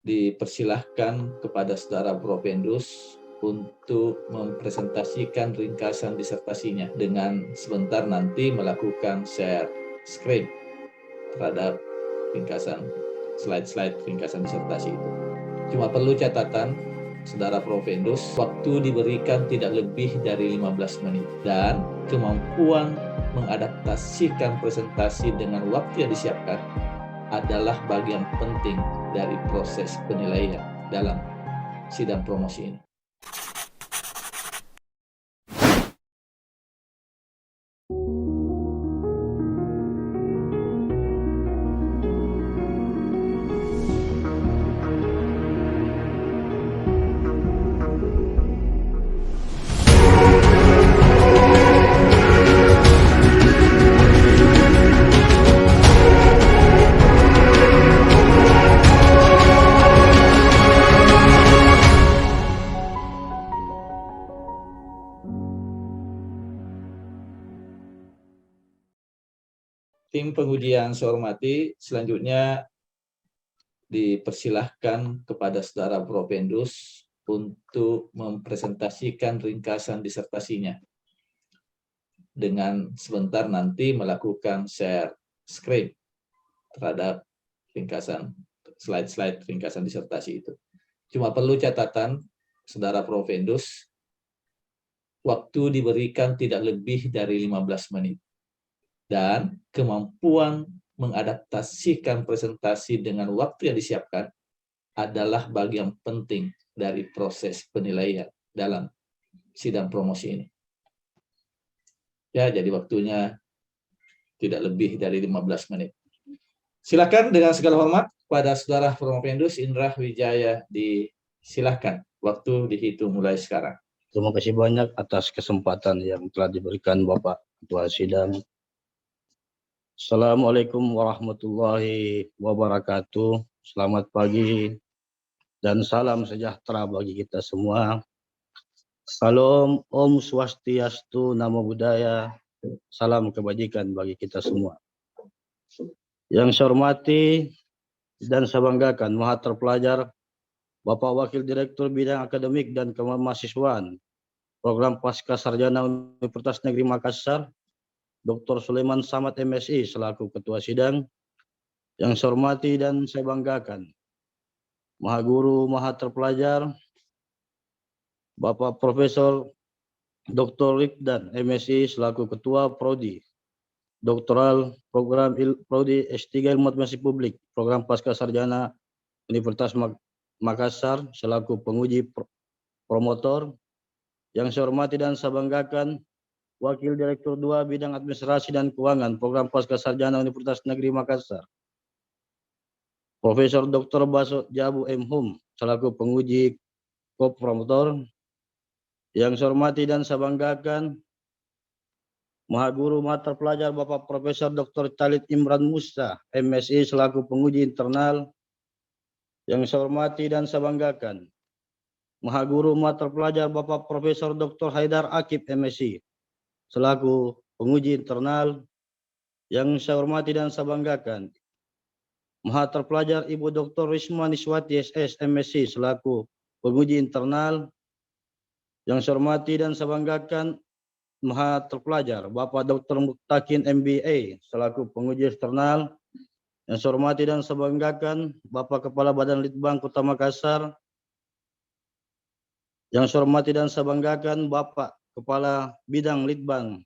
Dipersilahkan kepada saudara Propendus untuk mempresentasikan ringkasan disertasinya dengan sebentar nanti melakukan share screen terhadap ringkasan slide-slide ringkasan disertasi itu. Cuma perlu catatan, saudara Propendus, waktu diberikan tidak lebih dari 15 menit dan kemampuan mengadaptasikan presentasi dengan waktu yang disiapkan adalah bagian penting dari proses penilaian dalam sidang promosi ini. Tim penguji yang saya hormati, selanjutnya dipersilahkan kepada saudara Propendus untuk mempresentasikan ringkasan disertasinya dengan sebentar nanti melakukan share screen terhadap ringkasan slide-slide ringkasan disertasi itu. Cuma perlu catatan, saudara Propendus, waktu diberikan tidak lebih dari 15 menit. Dan kemampuan mengadaptasikan presentasi dengan waktu yang disiapkan adalah bagian penting dari proses penilaian dalam sidang promosi ini. Ya, jadi waktunya tidak lebih dari 15 menit. Silakan dengan segala hormat pada saudara Propendus Indra Wijaya, disilakan. Waktu dihitung mulai sekarang. Terima kasih banyak atas kesempatan yang telah diberikan Bapak Ketua Sidang. Assalamualaikum warahmatullahi wabarakatuh. Selamat pagi dan salam sejahtera bagi kita semua. Salam Om Swastiastu, Namo Buddhaya. Salam kebajikan bagi kita semua. Yang saya hormati dan saya banggakan Maha Terpelajar Bapak Wakil Direktur Bidang Akademik dan Kemahasiswaan Program Pasca Sarjana Universitas Negeri Makassar, Dr. Sulaiman Samad MSI selaku Ketua Sidang. Yang saya hormati dan saya banggakan Maha Guru, Maha Terpelajar Bapak Profesor Dr. Rifdan MSI selaku Ketua Prodi Doktoral Program Prodi S3 Ilmu Administrasi Publik Program Pasca Sarjana Universitas Makassar selaku penguji promotor. Yang saya hormati dan saya banggakan Wakil Direktur 2 Bidang Administrasi dan Keuangan Program Pasca Sarjana Universitas Negeri Makassar, Profesor Dr. Baso Jabu M. Hum selaku penguji promotor. Yang saya hormati dan saya banggakan Maha Guru Maha Terpelajar Bapak Profesor Dr. Khalid Imran Musa MSI selaku penguji internal. Yang saya hormati dan saya banggakan Maha Guru Maha Terpelajar Bapak Profesor Dr. Haidar Akib MSI selaku penguji internal. Yang saya hormati dan saya banggakan Maha Terpelajar Ibu Dr. Risma Niswati SS MSI selaku penguji internal. Yang saya hormati dan saya banggakan Maha Terpelajar Bapak Dr. Muktakin MBA selaku penguji eksternal. Yang saya hormati dan saya banggakan Bapak Kepala Badan Litbang Kota Makassar. Yang saya hormati dan saya banggakan Bapak Kepala Bidang Litbang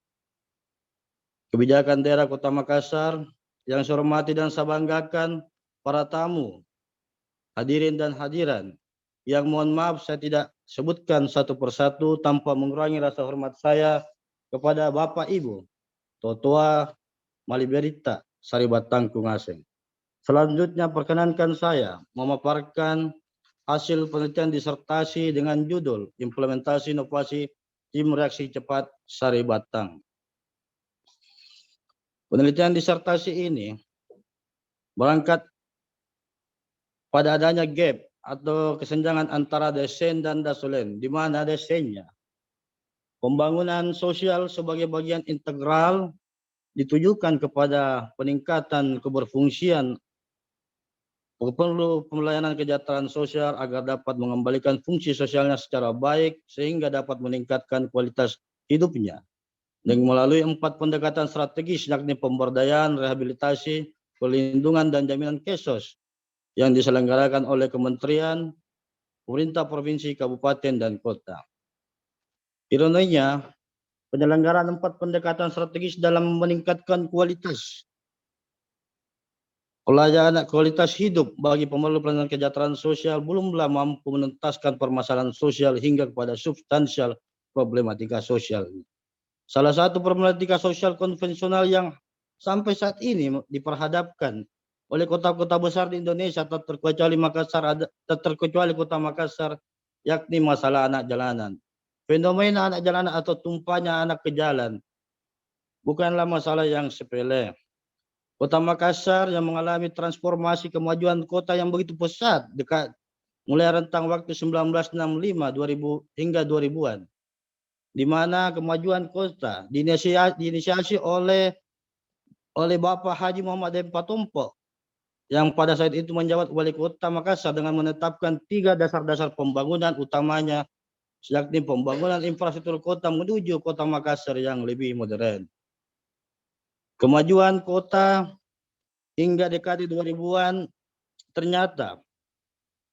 Kebijakan Daerah Kota Makassar. Yang saya hormati dan saya banggakan para tamu, hadirin dan hadiran, yang mohon maaf saya tidak sebutkan satu persatu tanpa mengurangi rasa hormat saya kepada Bapak Ibu Totua Maliberita Saribatang Kungaseng. Selanjutnya perkenankan saya memaparkan hasil penelitian disertasi dengan judul Implementasi Inovasi Tim Reaksi Cepat Saribatang. Penelitian disertasi ini berangkat pada adanya gap atau kesenjangan antara desen dan dasulen, di mana desennya pembangunan sosial sebagai bagian integral ditujukan kepada peningkatan keberfungsian perlu pelayanan kesejahteraan sosial agar dapat mengembalikan fungsi sosialnya secara baik sehingga dapat meningkatkan kualitas hidupnya. Dengan melalui 4 pendekatan strategis yakni pemberdayaan, rehabilitasi, perlindungan, dan jaminan kesos yang diselenggarakan oleh kementerian, pemerintah provinsi, kabupaten, dan kota. Ironinya, penyelenggaraan 4 pendekatan strategis dalam meningkatkan kualitas pelayanan kualitas hidup bagi pemerlu pelayanan kesejahteraan sosial belumlah mampu menuntaskan permasalahan sosial hingga kepada substansial problematika sosial. Salah satu problematika sosial konvensional yang sampai saat ini diperhadapkan oleh kota-kota besar di Indonesia terkecuali kota Makassar, yakni masalah anak jalanan. Fenomena anak jalanan atau tumpahnya anak ke jalan bukanlah masalah yang sepele. Kota Makassar yang mengalami transformasi kemajuan kota yang begitu pesat mulai rentang waktu 1965 2000 hingga 2000-an, di mana kemajuan kota diinisiasi oleh Bapak Haji Muhammad M. Patompo yang pada saat itu menjabat wali kota Makassar dengan menetapkan 3 dasar-dasar pembangunan utamanya, yakni pembangunan infrastruktur kota menuju kota Makassar yang lebih modern. Kemajuan kota hingga dekade 2000-an ternyata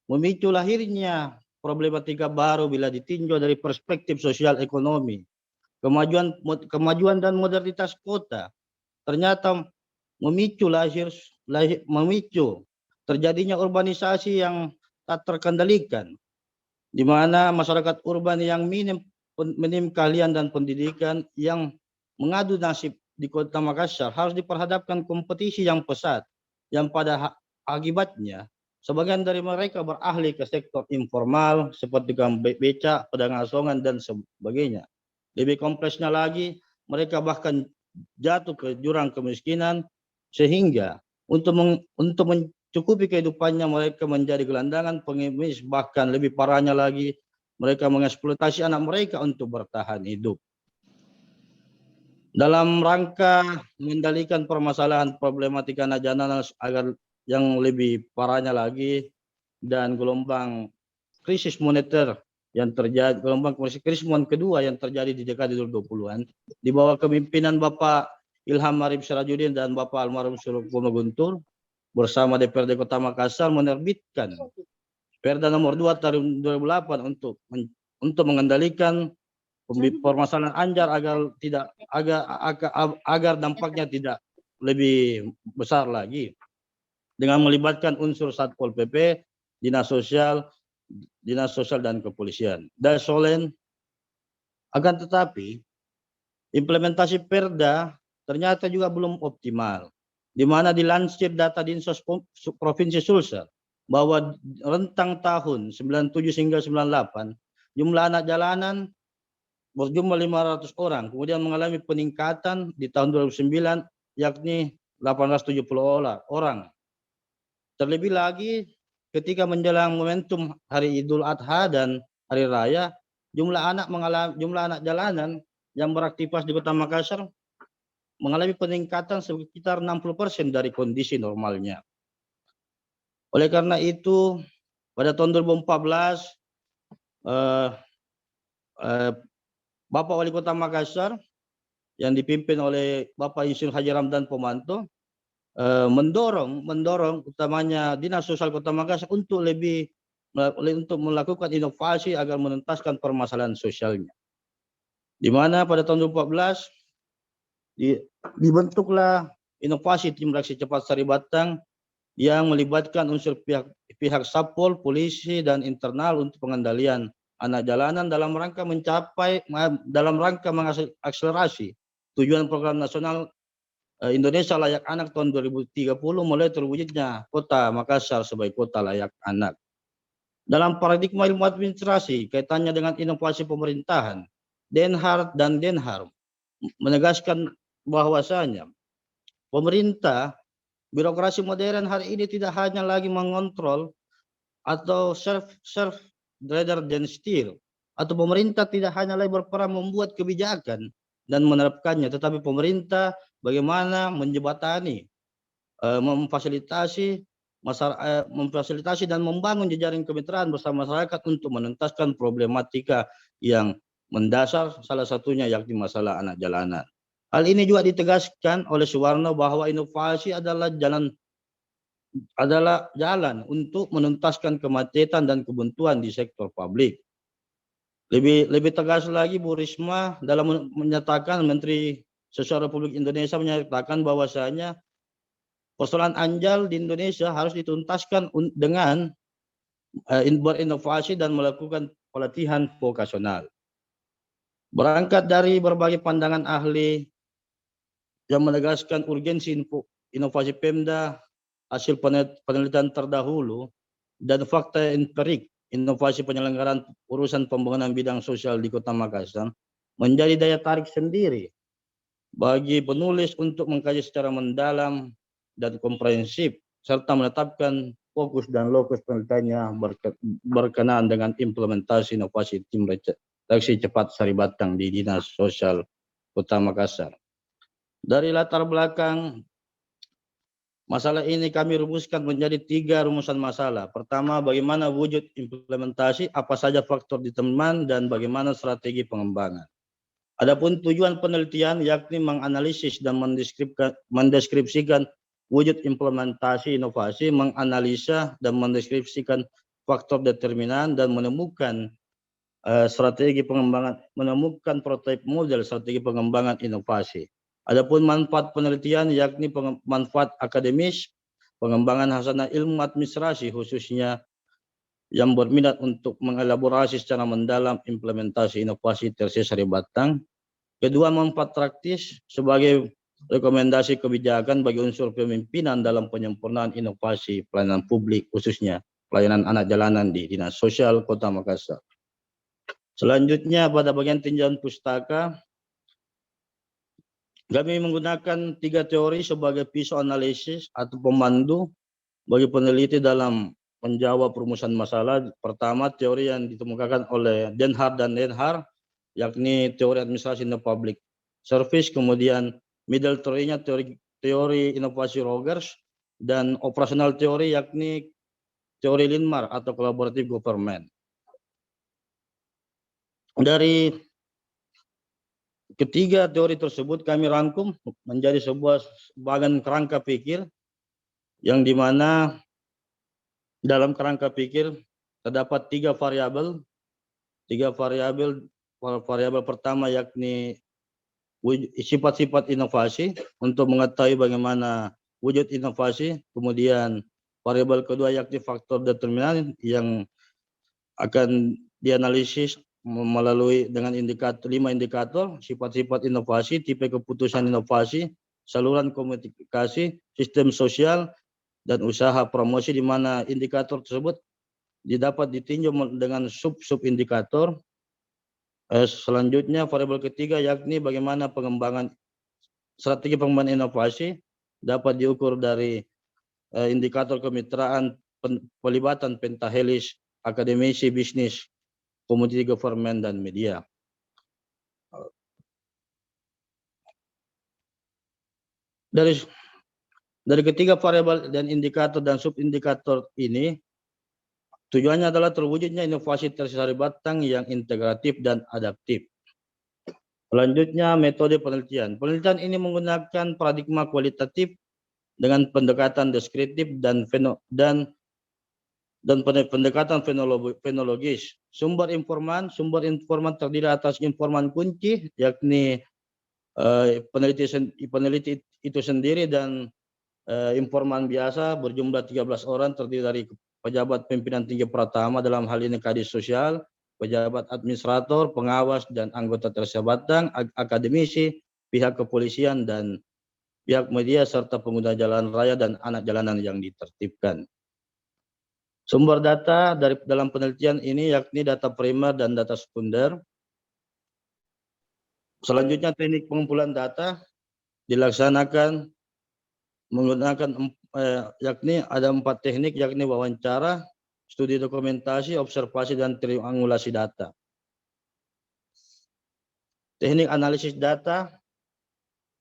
memicu lahirnya problematika baru bila ditinjau dari perspektif sosial ekonomi. Kemajuan dan modernitas kota ternyata memicu terjadinya urbanisasi yang tak terkendalikan, di mana masyarakat urban yang minim keahlian dan pendidikan yang mengadu nasib di kota Makassar harus diperhadapkan kompetisi yang pesat, yang pada akibatnya sebagian dari mereka beralih ke sektor informal seperti tukang becak, pedagang asongan, dan sebagainya. Lebih kompleksnya lagi, mereka bahkan jatuh ke jurang kemiskinan sehingga untuk mencukupi kehidupannya mereka menjadi gelandangan pengemis, bahkan lebih parahnya lagi mereka mengeksploitasi anak mereka untuk bertahan hidup. Dalam rangka mengendalikan permasalahan problematika anak jalanan agar yang lebih parahnya lagi dan gelombang krisis moneter yang terjadi, gelombang krisis moneter kedua yang terjadi di dekade 2020-an di bawah kepemimpinan Bapak Ilham Arif Syarajudin dan Bapak almarhum Suryokuno Guntur bersama DPRD Kota Makassar menerbitkan Perda nomor 2 tahun 2008 untuk mengendalikan permasalahan anjar agar dampaknya tidak lebih besar lagi dengan melibatkan unsur Satpol PP, Dinas Sosial dan Kepolisian. Dasolen, akan tetapi implementasi Perda ternyata juga belum optimal, di mana dilansir data Dinsos Provinsi Sulsel bahwa rentang tahun 97 hingga 98 jumlah anak jalanan berjumlah 500 orang, kemudian mengalami peningkatan di tahun 2009 yakni 870 orang. Terlebih lagi ketika menjelang momentum Hari Idul Adha dan Hari Raya, jumlah anak jalanan yang beraktivitas di Kota Makassar mengalami peningkatan sekitar 60% dari kondisi normalnya. Oleh karena itu, pada tahun 2014 Bapak Wali Kota Makassar yang dipimpin oleh Bapak Insinyur Haji Ramdan Pomanto mendorong utamanya Dinas Sosial Kota Makassar untuk melakukan inovasi agar menuntaskan permasalahan sosialnya. Di mana pada tahun 2014 dibentuklah inovasi tim reaksi cepat Saribatang yang melibatkan unsur pihak Satpol, polisi, dan internal untuk pengendalian anak jalanan dalam rangka mengakselerasi tujuan program nasional Indonesia Layak Anak tahun 2030 mulai terwujudnya Kota Makassar sebagai kota layak anak. Dalam paradigma ilmu administrasi kaitannya dengan inovasi pemerintahan, Denhart dan Denhar menegaskan bahwasanya pemerintah birokrasi modern hari ini tidak hanya lagi mengontrol atau serve rather than steer, atau pemerintah tidak hanya lagi berperan membuat kebijakan dan menerapkannya, tetapi pemerintah bagaimana menjembatani, memfasilitasi memfasilitasi dan membangun jejaring kemitraan bersama masyarakat untuk menuntaskan problematika yang mendasar, salah satunya yakni masalah anak jalanan. Hal ini juga ditegaskan oleh Suwarno bahwa inovasi adalah jalan untuk menuntaskan kemacetan dan kebuntuan di sektor publik. Lebih tegas lagi, Bu Risma dalam menyatakan, Menteri Sosial Republik Indonesia menyatakan bahwasanya persoalan anjal di Indonesia harus dituntaskan dengan berinovasi dan melakukan pelatihan vokasional. Berangkat dari berbagai pandangan ahli yang menegaskan urgensi inovasi Pemda, hasil penelitian terdahulu, dan fakta empirik inovasi penyelenggaraan urusan pembangunan bidang sosial di Kota Makassar menjadi daya tarik sendiri bagi penulis untuk mengkaji secara mendalam dan komprehensif serta menetapkan fokus dan lokus penelitiannya berkenaan dengan implementasi inovasi tim reaksi cepat Saribatang di Dinas Sosial Kota Makassar. Dari latar belakang masalah ini kami rumuskan menjadi 3 rumusan masalah. Pertama, bagaimana wujud implementasi, apa saja faktor determinan, dan bagaimana strategi pengembangan. Adapun tujuan penelitian yakni menganalisis dan mendeskripsikan wujud implementasi inovasi, menganalisa dan mendeskripsikan faktor determinan, dan menemukan strategi pengembangan, menemukan prototipe model strategi pengembangan inovasi. Adapun manfaat penelitian yakni manfaat akademis, pengembangan hasanah ilmu administrasi khususnya yang berminat untuk mengelaborasi secara mendalam implementasi inovasi TRC Saribatang. Kedua, manfaat praktis sebagai rekomendasi kebijakan bagi unsur pemimpinan dalam penyempurnaan inovasi pelayanan publik khususnya pelayanan anak jalanan di Dinas Sosial Kota Makassar. Selanjutnya pada bagian tinjauan pustaka, kami menggunakan 3 teori sebagai pisau analisis atau pemandu bagi peneliti dalam menjawab perumusan masalah. Pertama, teori yang ditemukan oleh Denhar dan Denhar, yakni teori administrasi dan public service. Kemudian middle teorinya teori inovasi Rogers, dan operasional teori yakni teori Linmar atau collaborative government. Dari ketiga teori tersebut kami rangkum menjadi sebuah bagan kerangka pikir yang dimana dalam kerangka pikir terdapat 3 variabel. 3 variabel. Variabel pertama yakni sifat-sifat inovasi untuk mengetahui bagaimana wujud inovasi. Kemudian variabel kedua yakni faktor determinan yang akan dianalisis melalui dengan 5 indikator, sifat-sifat inovasi, tipe keputusan inovasi, saluran komunikasi, sistem sosial, dan usaha promosi, di mana indikator tersebut dapat ditinjau dengan sub indikator. Selanjutnya variabel ketiga yakni bagaimana strategi pengembangan inovasi dapat diukur dari indikator kemitraan, pelibatan pentahelis, akademisi, bisnis, community government, dan media. Dari ketiga variabel dan indikator dan subindikator ini, tujuannya adalah terwujudnya inovasi TRC Saribatang yang integratif dan adaptif. Selanjutnya, metode penelitian. Penelitian ini menggunakan paradigma kualitatif dengan pendekatan deskriptif dan pendekatan fenologis. Sumber informan terdiri atas informan kunci, yakni peneliti itu sendiri, dan informan biasa berjumlah 13 orang terdiri dari pejabat pimpinan tinggi pertama, dalam hal ini Kadis Sosial, pejabat administrator, pengawas, dan anggota TRC Saribatang, akademisi, pihak kepolisian, dan pihak media, serta pengguna jalan raya dan anak jalanan yang ditertibkan. Sumber data dalam penelitian ini yakni data primer dan data sekunder. Selanjutnya, teknik pengumpulan data dilaksanakan menggunakan yakni ada 4 teknik, yakni wawancara, studi dokumentasi, observasi, dan triangulasi data. Teknik analisis data,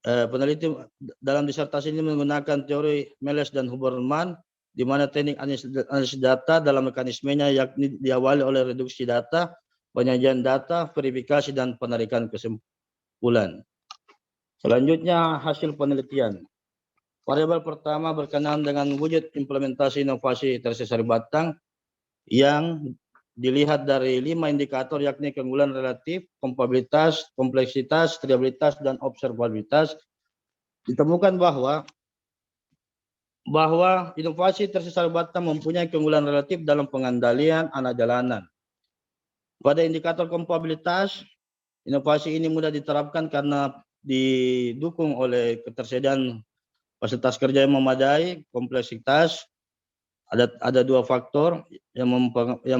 peneliti dalam disertasi ini menggunakan teori Meles dan Huberman di mana teknik analisis data dalam mekanismenya yakni diawali oleh reduksi data, penyajian data, verifikasi, dan penarikan kesimpulan. Selanjutnya, hasil penelitian. Variabel pertama berkenaan dengan wujud implementasi inovasi tersier sari batang yang dilihat dari 5 indikator yakni keunggulan relatif, kompabilitas, kompleksitas, triabilitas, dan observabilitas. Ditemukan bahwa inovasi tersier sari batang mempunyai keunggulan relatif dalam pengendalian anak jalanan. Pada indikator kompabilitas, inovasi ini mudah diterapkan karena didukung oleh ketersediaan fasilitas kerja yang memadai. Kompleksitas, ada 2 faktor yang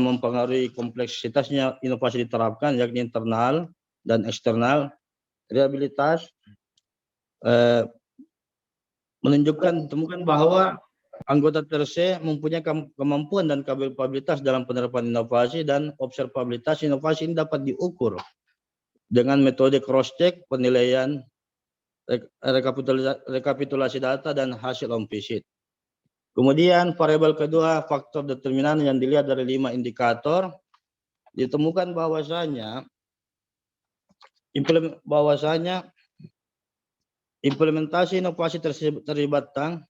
mempengaruhi kompleksitasnya inovasi diterapkan, yakni internal dan eksternal. Reliabilitas ditemukan bahwa anggota TRC mempunyai kemampuan dan kapabilitas dalam penerapan inovasi, dan observabilitas inovasi ini dapat diukur dengan metode cross-check, penilaian, rekapitulasi data, dan hasil on visit. Kemudian variabel kedua, faktor determinan yang dilihat dari 5 indikator. Ditemukan bahwasanya implementasi inovasi tersier batang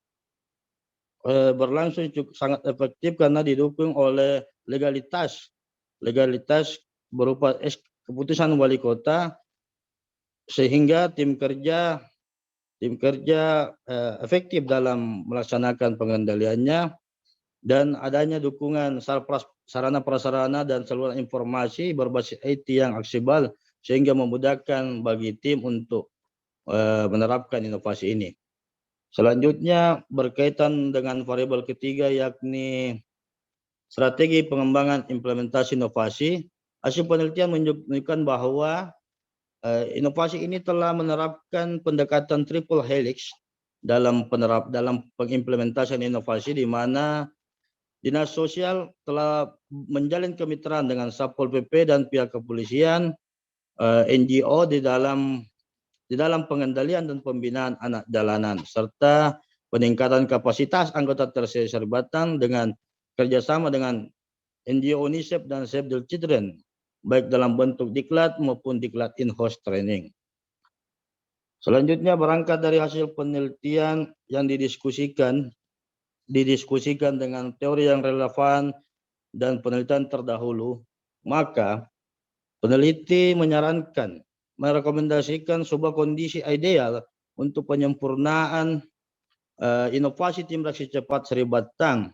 berlangsung sangat efektif karena didukung oleh legalitas berupa keputusan wali kota, sehingga tim kerja efektif dalam melaksanakan pengendaliannya, dan adanya dukungan sarana prasarana dan saluran informasi berbasis IT yang aksesibel sehingga memudahkan bagi tim untuk menerapkan inovasi ini. Selanjutnya berkaitan dengan variabel ketiga yakni strategi pengembangan implementasi inovasi. Hasil penelitian menunjukkan bahwa inovasi ini telah menerapkan pendekatan triple helix dalam pengimplementasian inovasi, di mana Dinas Sosial telah menjalin kemitraan dengan Satpol PP dan pihak kepolisian, NGO di dalam pengendalian dan pembinaan anak jalanan, serta peningkatan kapasitas anggota tersier sari batang dengan kerjasama dengan NGO UNICEF dan Save the Children, baik dalam bentuk diklat maupun diklat in-house training. Selanjutnya, berangkat dari hasil penelitian yang didiskusikan dengan teori yang relevan dan penelitian terdahulu, maka peneliti merekomendasikan sebuah kondisi ideal untuk penyempurnaan inovasi tim reaksi cepat sari batang,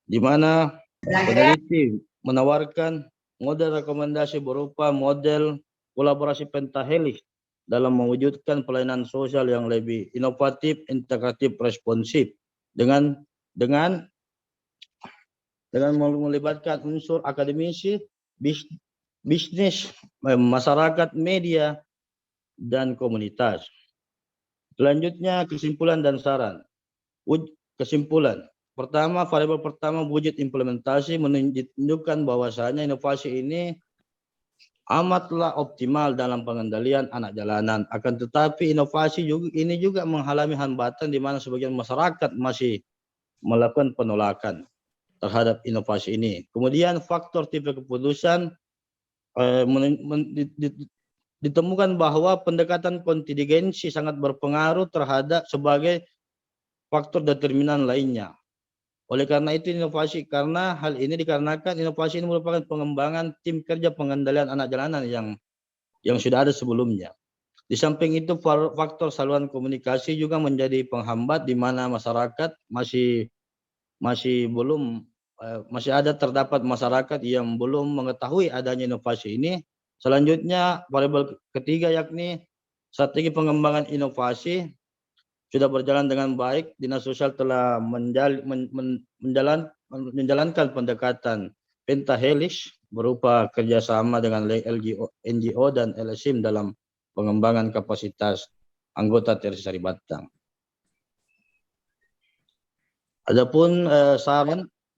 di mana peneliti menawarkan model rekomendasi berupa model kolaborasi pentahelix dalam mewujudkan pelayanan sosial yang lebih inovatif, integratif, responsif dengan melibatkan unsur akademisi, bisnis, masyarakat, media, dan komunitas. Selanjutnya, kesimpulan dan saran. Kesimpulan. Pertama, variabel pertama, wujud implementasi menunjukkan bahwasanya inovasi ini amatlah optimal dalam pengendalian anak jalanan. Akan tetapi inovasi ini juga menghalangi hambatan di mana sebagian masyarakat masih melakukan penolakan terhadap inovasi ini. Kemudian faktor tipe keputusan, ditemukan bahwa pendekatan kontingensi sangat berpengaruh terhadap sebagai faktor determinan lainnya. Oleh karena itu hal ini dikarenakan inovasi ini merupakan pengembangan tim kerja pengendalian anak jalanan yang sudah ada sebelumnya. Di samping itu, faktor saluran komunikasi juga menjadi penghambat di mana masyarakat masih terdapat masyarakat yang belum mengetahui adanya inovasi ini. Selanjutnya, variabel ketiga yakni strategi pengembangan inovasi sudah berjalan dengan baik. Dinas Sosial telah menjalankan pendekatan pentahelix berupa kerjasama dengan NGO dan LSM dalam pengembangan kapasitas anggota tersier sari batang. Adapun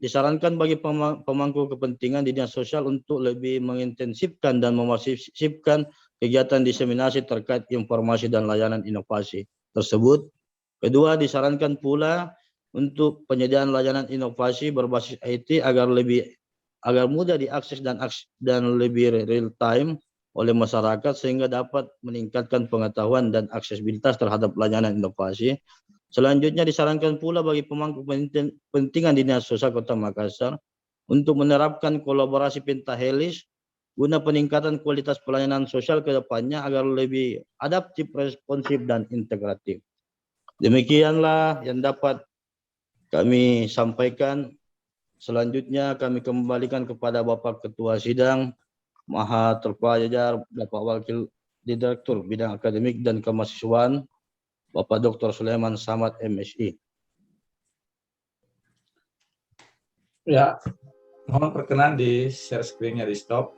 disarankan bagi pemangku kepentingan di Dinas Sosial untuk lebih mengintensifkan dan memasifkan kegiatan diseminasi terkait informasi dan layanan inovasi tersebut. Kedua, disarankan pula untuk penyediaan layanan inovasi berbasis IT agar mudah diakses dan lebih real time oleh masyarakat sehingga dapat meningkatkan pengetahuan dan aksesibilitas terhadap layanan inovasi. Selanjutnya disarankan pula bagi pemangku kepentingan Dinas Sosial Kota Makassar untuk menerapkan kolaborasi pentahelix guna peningkatan kualitas pelayanan sosial ke depannya agar lebih adaptif, responsif, dan integratif. Demikianlah yang dapat kami sampaikan. Selanjutnya kami kembalikan kepada Bapak Ketua Sidang, Maha Terpelajar, Bapak Wakil Direktur Bidang Akademik dan Kemahasiswaan, Bapak Dr. Sulaiman Samad, MSI. Ya, mohon perkenan di share screen-nya di stop.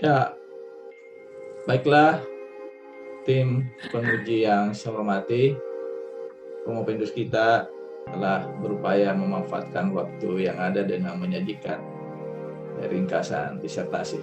Ya, baiklah tim penguji yang saya hormati, Promopendus kita telah berupaya memanfaatkan waktu yang ada dengan menyajikan ringkasan disertasi.